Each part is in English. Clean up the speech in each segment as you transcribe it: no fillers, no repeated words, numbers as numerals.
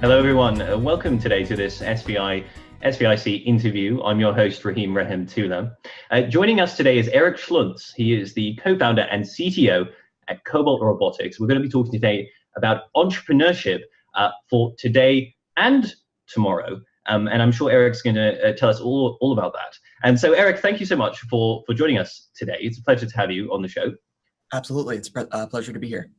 Hello, everyone. Welcome today to this SVIC interview. I'm your host, Rahim Tula. Joining us today is Erik Schluntz. He is the co-founder and CTO at Cobalt Robotics. We're going to be talking today about entrepreneurship for today and tomorrow. And I'm sure Erik's going to tell us all about that. And so, Erik, thank you so much for joining us today. It's a pleasure to have you on the show. Absolutely. It's a pleasure to be here.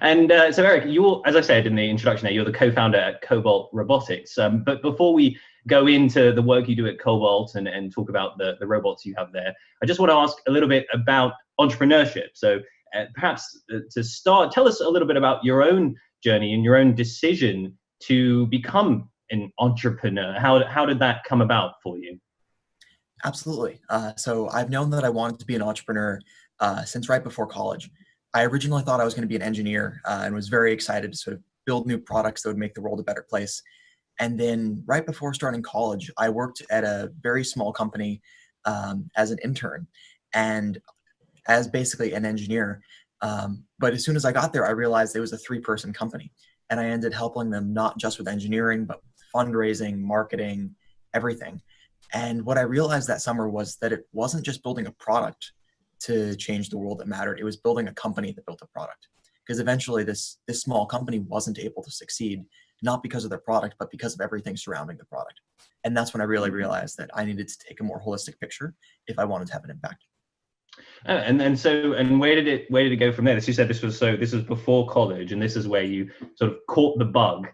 And so, Erik, as I said in the introduction there, you're the co-founder at Cobalt Robotics. But before we go into the work you do at Cobalt and talk about the robots you have there, I just want to ask a little bit about entrepreneurship. So perhaps to start, tell us a little bit about your own journey and your own decision to become an entrepreneur. How did that come about for you? Absolutely. So I've known that I wanted to be an entrepreneur since right before college. I originally thought I was going to be an engineer and was very excited to sort of build new products that would make the world a better place. And then right before starting college, I worked at a very small company as an intern and as basically an engineer. But as soon as I got there, I realized it was a 3-person company. And I ended helping them not just with engineering, but fundraising, marketing, everything. And what I realized that summer was that it wasn't just building a product to change the world that mattered. It was building a company that built a product. Because eventually this small company wasn't able to succeed, not because of their product, but because of everything surrounding the product. And that's when I really realized that I needed to take a more holistic picture if I wanted to have an impact. And where did it go from there? As you said, this was before college, and this is where you sort of caught the bug.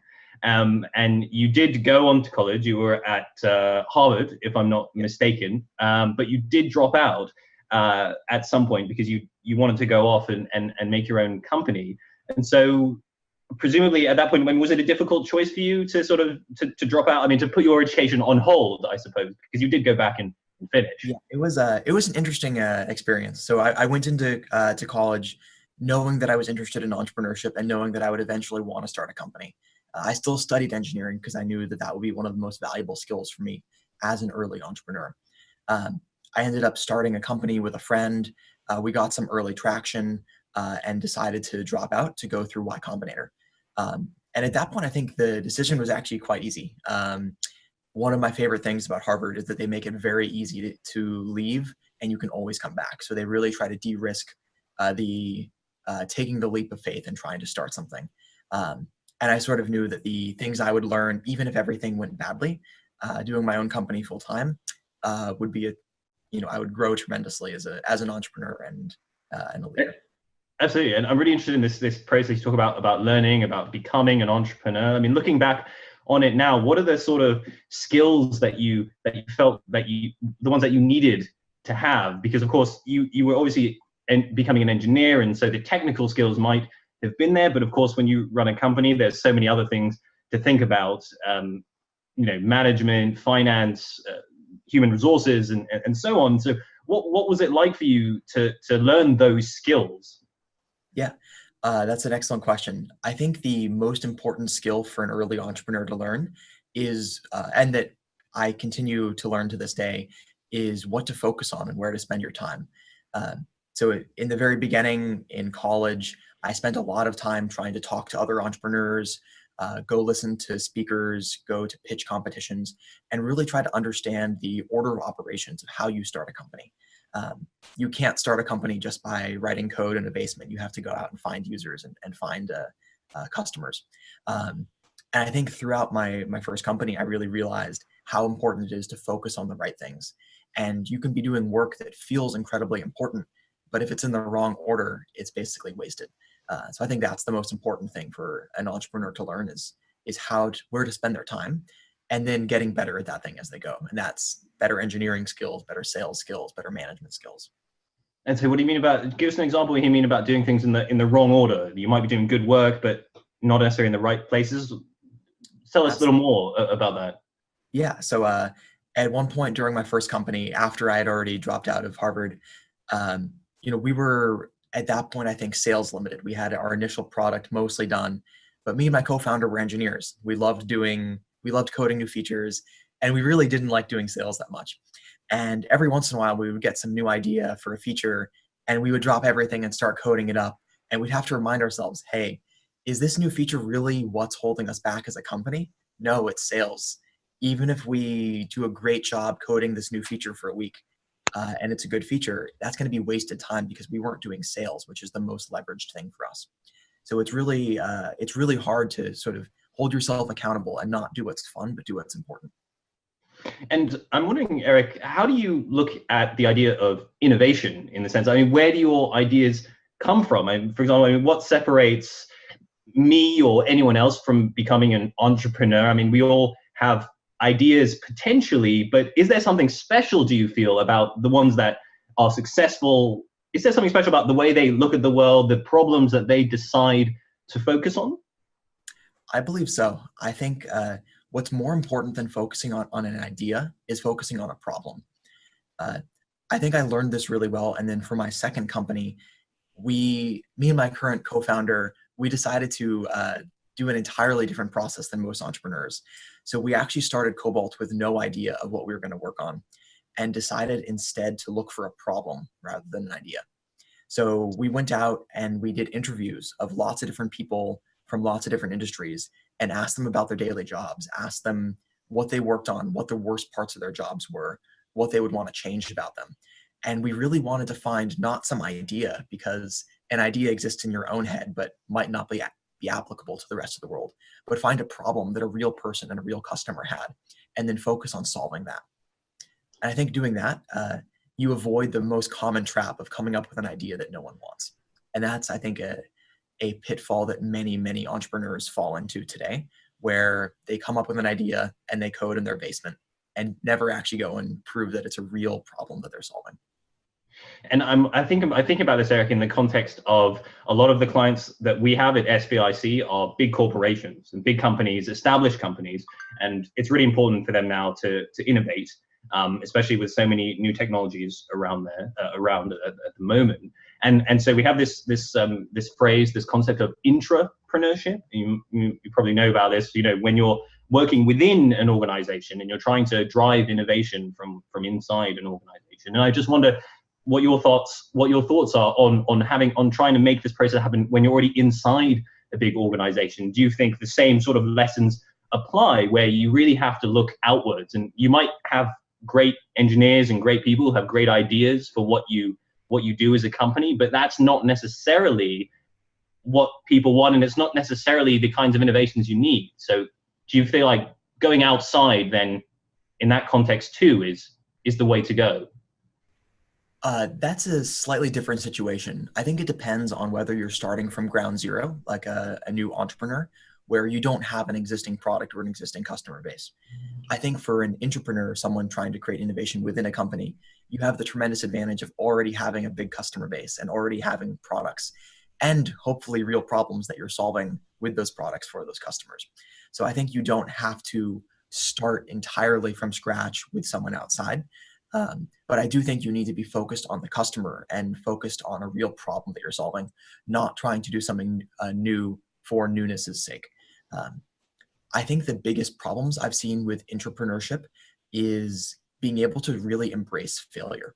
And you did go on to college. You were at Harvard, if I'm not mistaken, but you did drop out at some point because you wanted to go off and make your own company. And so presumably at that point, was it a difficult choice for you to sort of to drop out? I mean, to put your education on hold, I suppose, because you did go back and finish. Yeah, it was an interesting experience. So I went into to college knowing that I was interested in entrepreneurship and knowing that I would eventually want to start a company. I still studied engineering because I knew that would be one of the most valuable skills for me as an early entrepreneur. I ended up starting a company with a friend. We got some early traction and decided to drop out to go through Y Combinator. And at that point, I think the decision was actually quite easy. One of my favorite things about Harvard is that they make it very easy to leave and you can always come back. So they really try to de-risk taking the leap of faith and trying to start something. And I sort of knew that the things I would learn, even if everything went badly, doing my own company full time would be I would grow tremendously as an entrepreneur and a leader. Absolutely, and I'm really interested in this process you talk about learning, about becoming an entrepreneur. I mean, looking back on it now, what are the sort of skills that you felt the ones that you needed to have? Because of course you were obviously becoming an engineer, and so the technical skills might have been there, but of course when you run a company, there's so many other things to think about. Management, finance, human resources, and so on. So what was it like for you to learn those skills? Yeah, that's an excellent question. I think the most important skill for an early entrepreneur to learn is, and that I continue to learn to this day, is what to focus on and where to spend your time. So in the very beginning in college, I spent a lot of time trying to talk to other entrepreneurs, go listen to speakers, go to pitch competitions, and really try to understand the order of operations of how you start a company. You can't start a company just by writing code in a basement. You have to go out and find users and find customers. And I think throughout my first company, I really realized how important it is to focus on the right things. And you can be doing work that feels incredibly important, but if it's in the wrong order, it's basically wasted. So I think that's the most important thing for an entrepreneur to learn is where to spend their time, and then getting better at that thing as they go. And that's better engineering skills, better sales skills, better management skills. And so what do you mean give us an example what you mean about doing things in the wrong order? You might be doing good work, but not necessarily in the right places. Tell us a little more about that. Yeah. So at one point during my first company, after I had already dropped out of Harvard, we were at that point, I think, sales limited. We had our initial product mostly done, but me and my co-founder were engineers. We loved coding new features, and we really didn't like doing sales that much. And every once in a while, we would get some new idea for a feature, and we would drop everything and start coding it up. And we'd have to remind ourselves, hey, is this new feature really what's holding us back as a company? No, it's sales. Even if we do a great job coding this new feature for a week, and it's a good feature, that's going to be wasted time because we weren't doing sales, which is the most leveraged thing for us. So it's really hard to sort of hold yourself accountable and not do what's fun, but do what's important. And I'm wondering, Erik, how do you look at the idea of innovation in the sense, I mean, where do your ideas come from? I mean, for example, I mean, what separates me or anyone else from becoming an entrepreneur? I mean, we all have ideas potentially, but is there something special, do you feel, about the ones that are successful? Is there something special about the way they look at the world, the problems that they decide to focus on? I believe so. I think what's more important than focusing on an idea is focusing on a problem. I think I learned this really well. And then for my second company, me and my current co-founder, we decided to do an entirely different process than most entrepreneurs. So we actually started Cobalt with no idea of what we were going to work on and decided instead to look for a problem rather than an idea. So we went out and we did interviews of lots of different people from lots of different industries and asked them about their daily jobs, asked them what they worked on, what the worst parts of their jobs were, what they would want to change about them. And we really wanted to find not some idea, because an idea exists in your own head, but might not be applicable to the rest of the world, but find a problem that a real person and a real customer had, and then focus on solving that. And I think doing that, you avoid the most common trap of coming up with an idea that no one wants. And that's, I think, a pitfall that many, many entrepreneurs fall into today, where they come up with an idea and they code in their basement and never actually go and prove that it's a real problem that they're solving. And I think about this, Erik, in the context of a lot of the clients that we have at SVIC are big corporations and big companies, established companies, and it's really important for them now to innovate, especially with so many new technologies around at the moment. And so we have this phrase, this concept of intrapreneurship. You probably know about this. You know, when you're working within an organization and you're trying to drive innovation from inside an organization. And I just wonder what your thoughts are on trying to make this process happen when you're already inside a big organization. Do you think the same sort of lessons apply, where you really have to look outwards, and you might have great engineers and great people who have great ideas for what you do as a company, but that's not necessarily what people want, and it's not necessarily the kinds of innovations you need. So do you feel like going outside then in that context too is the way to go? That's a slightly different situation. I think it depends on whether you're starting from ground zero, like a new entrepreneur, where you don't have an existing product or an existing customer base. I think for an entrepreneur, someone trying to create innovation within a company, you have the tremendous advantage of already having a big customer base and already having products and hopefully real problems that you're solving with those products for those customers. So I think you don't have to start entirely from scratch with someone outside. But I do think you need to be focused on the customer and focused on a real problem that you're solving, not trying to do something new for newness' sake. I think the biggest problems I've seen with entrepreneurship is being able to really embrace failure.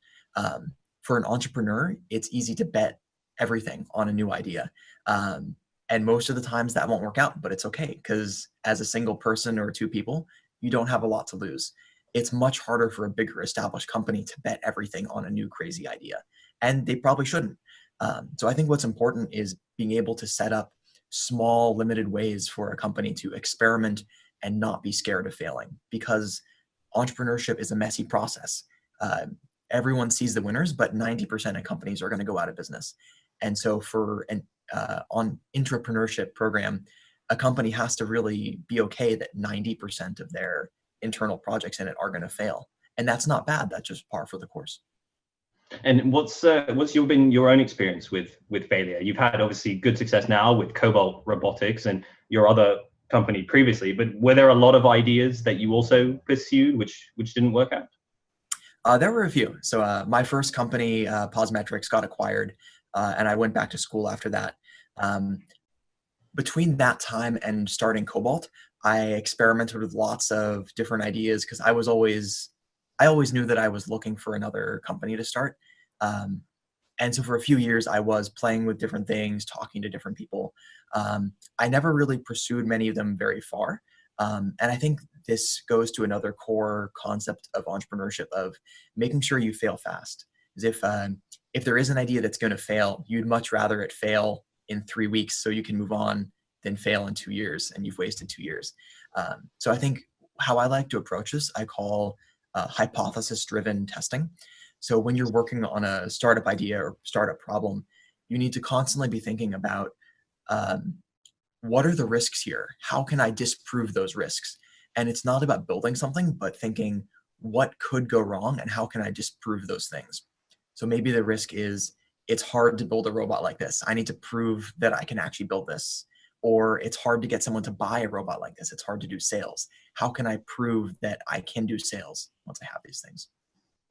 For an entrepreneur, it's easy to bet everything on a new idea. And most of the times that won't work out, but it's okay, because as a single person or two people, you don't have a lot to lose. It's much harder for a bigger established company to bet everything on a new crazy idea, and they probably shouldn't. So I think what's important is being able to set up small, limited ways for a company to experiment and not be scared of failing, because entrepreneurship is a messy process. Everyone sees the winners, but 90% of companies are going to go out of business. And so for an intrapreneurship program, a company has to really be okay that 90% of their internal projects in it are going to fail. And that's not bad. That's just par for the course. And what's been your own experience with failure? You've had obviously good success now with Cobalt Robotics and your other company previously, but were there a lot of ideas that you also pursued which didn't work out? There were a few. So my first company, Posmetrics, got acquired, and I went back to school after that. Between that time and starting Cobalt, I experimented with lots of different ideas, because I always knew that I was looking for another company to start. And so for a few years, I was playing with different things, talking to different people. I never really pursued many of them very far. And I think this goes to another core concept of entrepreneurship of making sure you fail fast. As if there is an idea that's going to fail, you'd much rather it fail in 3 weeks so you can move on than fail in 2 years and you've wasted 2 years. So I think how I like to approach this, I call hypothesis-driven testing. So when you're working on a startup idea or startup problem, you need to constantly be thinking about what are the risks here? How can I disprove those risks? And it's not about building something, but thinking what could go wrong and how can I disprove those things? So maybe the risk is it's hard to build a robot like this. I need to prove that I can actually build this. Or it's hard to get someone to buy a robot like this. It's hard to do sales. How can I prove that I can do sales once I have these things?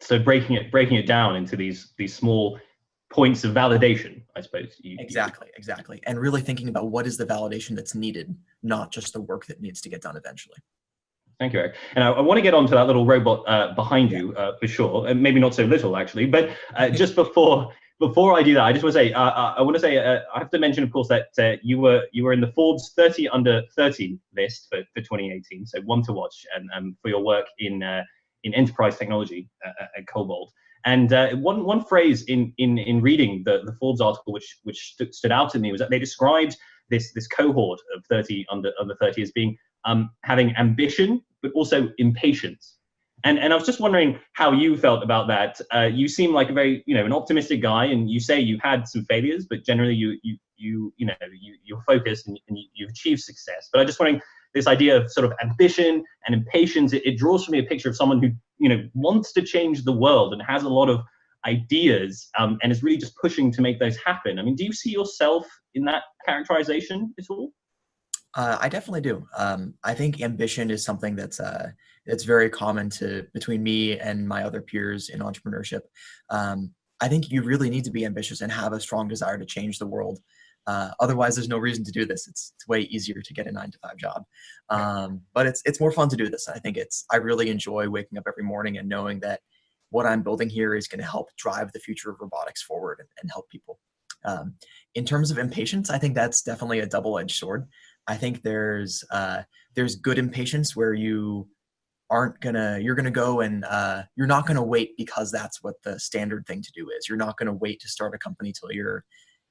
So breaking it down into these small points of validation, I suppose. Exactly. And really thinking about what is the validation that's needed, not just the work that needs to get done eventually. Thank you, Eric. And I want to get onto that little robot behind you for sure, and maybe not so little actually. But just before I do that, I just want to say I have to mention, of course, that you were in the Forbes 30 under 30 list for 2018. So one to watch, and for your work in enterprise technology at Cobalt. And one phrase in reading the Forbes article which stood out to me was that they described this cohort of 30 under 30 as being having ambition but also impatience. And I was just wondering how you felt about that. You seem like a very an optimistic guy, and you say you've had some failures, but generally you're focused and you've achieved success. But I just wondering, this idea of sort of ambition and impatience, it draws for me a picture of someone who wants to change the world and has a lot of ideas and is really just pushing to make those happen. I mean, do you see yourself in that characterization at all? I definitely do. I think ambition is something that's very common between me and my other peers in entrepreneurship. I think you really need to be ambitious and have a strong desire to change the world. Otherwise, there's no reason to do this. It's way easier to get a 9-to-5 job. But it's more fun to do this. I think I really enjoy waking up every morning and knowing that what I'm building here is going to help drive the future of robotics forward and help people. In terms of impatience, I think that's definitely a double-edged sword. I think there's good impatience where you're gonna go and you're not gonna wait because that's what the standard thing to do is. You're not gonna wait to start a company till you're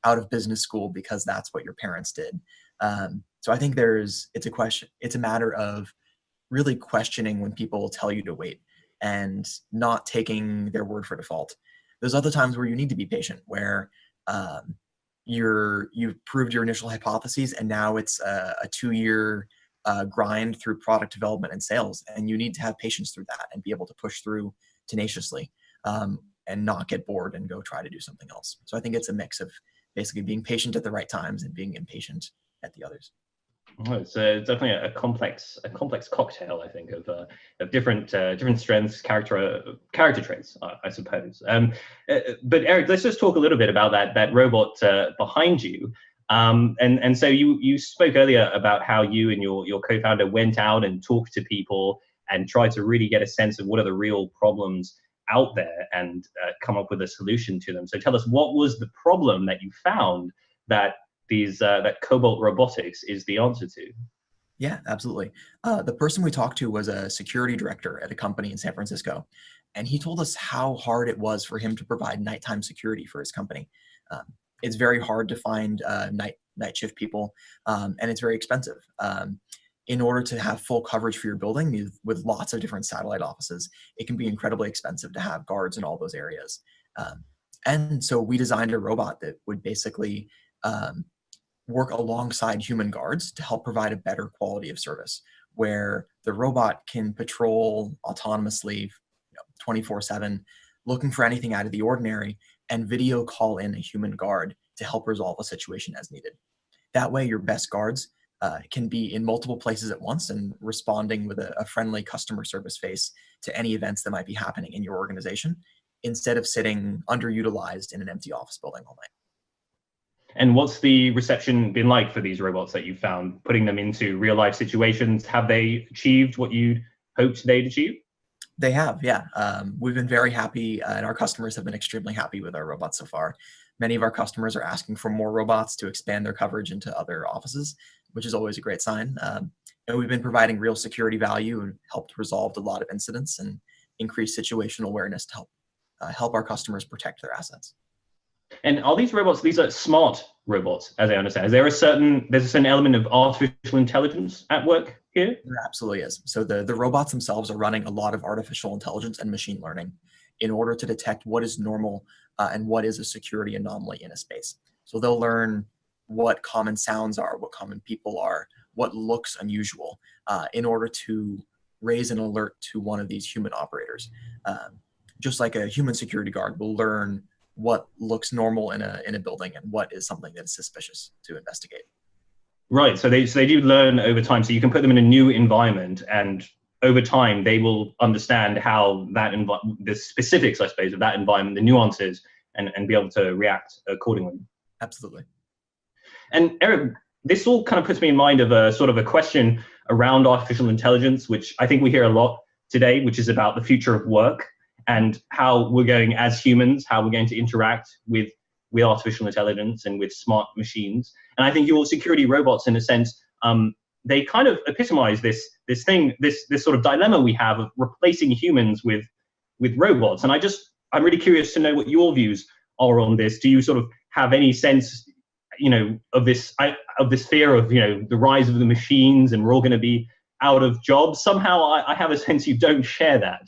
out of business school because that's what your parents did. So I think it's a matter of really questioning when people tell you to wait and not taking their word for default. There's other times where you need to be patient, where you've proved your initial hypotheses and now it's a 2-year grind through product development and sales, and you need to have patience through that and be able to push through tenaciously and not get bored and go try to do something else. So I think it's a mix of basically being patient at the right times and being impatient at the others. Oh, it's definitely a complex cocktail, I think, of different strengths, character traits, I suppose. But Eric, let's just talk a little bit about that robot behind you. And so you spoke earlier about how you and your co-founder went out and talked to people and tried to really get a sense of what are the real problems out there and come up with a solution to them. So tell us, what was the problem that you found that Cobalt Robotics is the answer to? Yeah, absolutely. The person we talked to was a security director at a company in San Francisco, and he told us how hard it was for him to provide nighttime security for his company. It's very hard to find night shift people, and it's very expensive. In order to have full coverage for your building with lots of different satellite offices, it can be incredibly expensive to have guards in all those areas. And so we designed a robot that would basically work alongside human guards to help provide a better quality of service, where the robot can patrol autonomously 24/7, looking for anything out of the ordinary, and video call in a human guard to help resolve a situation as needed. That way, your best guards can be in multiple places at once and responding with a friendly customer service face to any events that might be happening in your organization, instead of sitting underutilized in an empty office building all night. And what's the reception been like for these robots that you found, putting them into real life situations? Have they achieved what you hoped they'd achieve? They have, yeah. We've been very happy, and our customers have been extremely happy with our robots so far. Many of our customers are asking for more robots to expand their coverage into other offices, which is always a great sign. And we've been providing real security value and helped resolve a lot of incidents and increase situational awareness to help our customers protect their assets. And are these robots, these are smart robots, as I understand? There's a certain element of artificial intelligence at work here? There absolutely is. So the robots themselves are running a lot of artificial intelligence and machine learning in order to detect what is normal and what is a security anomaly in a space. So they'll learn what common sounds are, what common people are, what looks unusual in order to raise an alert to one of these human operators. Just like a human security guard will learn what looks normal in a building and what is something that is suspicious to investigate. Right. So they do learn over time. So you can put them in a new environment, and over time they will understand how the specifics, I suppose, of that environment, the nuances, and be able to react accordingly. Absolutely. And Erik, this all kind of puts me in mind of a sort of a question around artificial intelligence, which I think we hear a lot today, which is about the future of work and how we're going as humans, how we're going to interact with artificial intelligence and with smart machines. And I think your security robots, in a sense, they kind of epitomize this sort of dilemma we have of replacing humans with robots. And I'm really curious to know what your views are on this. Do you sort of have any sense, of this fear of, the rise of the machines and we're all going to be out of jobs? Somehow I have a sense you don't share that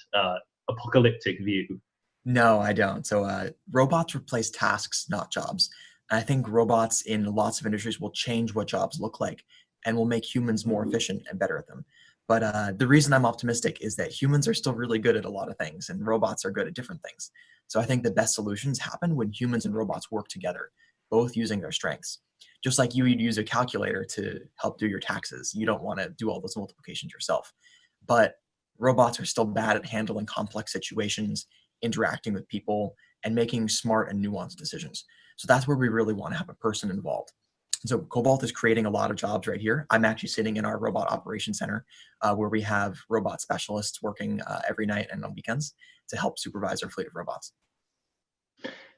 apocalyptic view. No, I don't. So robots replace tasks, not jobs. And I think robots in lots of industries will change what jobs look like and will make humans more efficient and better at them. But the reason I'm optimistic is that humans are still really good at a lot of things and robots are good at different things. So I think the best solutions happen when humans and robots work together, both using their strengths. Just like you'd use a calculator to help do your taxes. You don't want to do all those multiplications yourself. But robots are still bad at handling complex situations, interacting with people, and making smart and nuanced decisions. So that's where we really want to have a person involved. So Cobalt is creating a lot of jobs right here. I'm actually sitting in our robot operations center where we have robot specialists working every night and on weekends to help supervise our fleet of robots.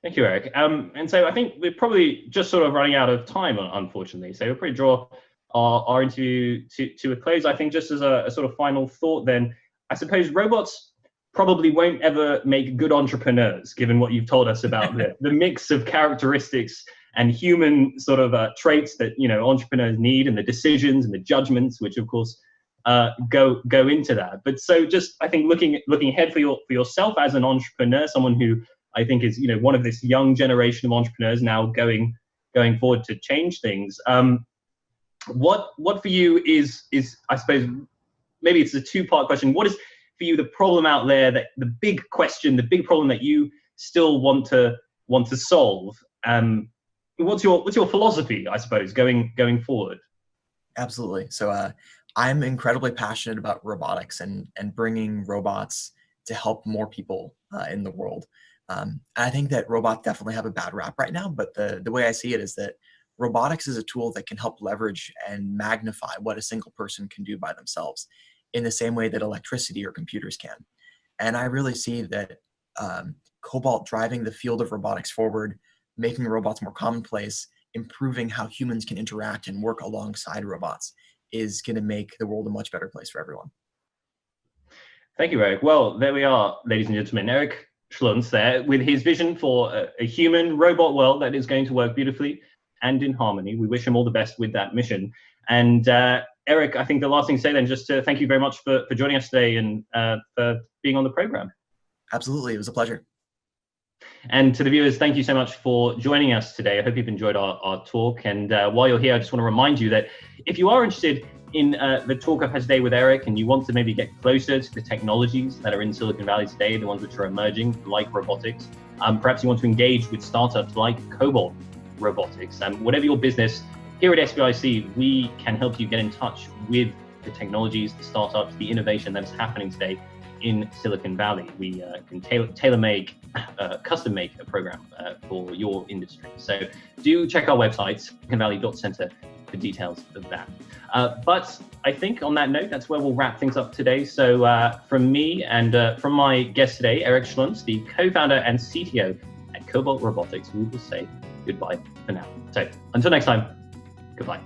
Thank you, Erik. And so I think we're probably just sort of running out of time, unfortunately. So we'll probably draw our interview to a close. I think just as a sort of final thought then, I suppose robots probably won't ever make good entrepreneurs, given what you've told us about the mix of characteristics and human sort of traits that entrepreneurs need, and the decisions and the judgments, which of course go into that. But so just I think looking ahead for yourself as an entrepreneur, someone who I think is one of this young generation of entrepreneurs now going forward to change things. What for you is I suppose maybe it's a two-part question. What is for you the problem out there, that the big question, the big problem that you still want to solve? What's your philosophy, I suppose, going forward? Absolutely. So I'm incredibly passionate about robotics and bringing robots to help more people in the world. I think that robots definitely have a bad rap right now, but the way I see it is that robotics is a tool that can help leverage and magnify what a single person can do by themselves in the same way that electricity or computers can. And I really see that Cobalt driving the field of robotics forward, making robots more commonplace, improving how humans can interact and work alongside robots is going to make the world a much better place for everyone. Thank you, Erik. Well, there we are, ladies and gentlemen. Erik Schluntz there with his vision for a human robot world that is going to work beautifully and in harmony. We wish him all the best with that mission. And Erik, I think the last thing to say then, just to thank you very much for joining us today and for being on the program. Absolutely. It was a pleasure. And to the viewers, thank you so much for joining us today. I hope you've enjoyed our talk. And while you're here, I just want to remind you that if you are interested in the talk I've had today with Erik, and you want to maybe get closer to the technologies that are in Silicon Valley today, the ones which are emerging, like robotics, perhaps you want to engage with startups like Cobalt Robotics. Whatever your business, here at SVIC, we can help you get in touch with the technologies, the startups, the innovation that is happening today in Silicon Valley. We can tailor-make, custom-make a program for your industry. So do check our website, siliconvalley.center for details of that. But I think on that note, that's where we'll wrap things up today. So from me and from my guest today, Erik Schluntz, the co-founder and CTO at Cobalt Robotics, we will say goodbye for now. So until next time, goodbye.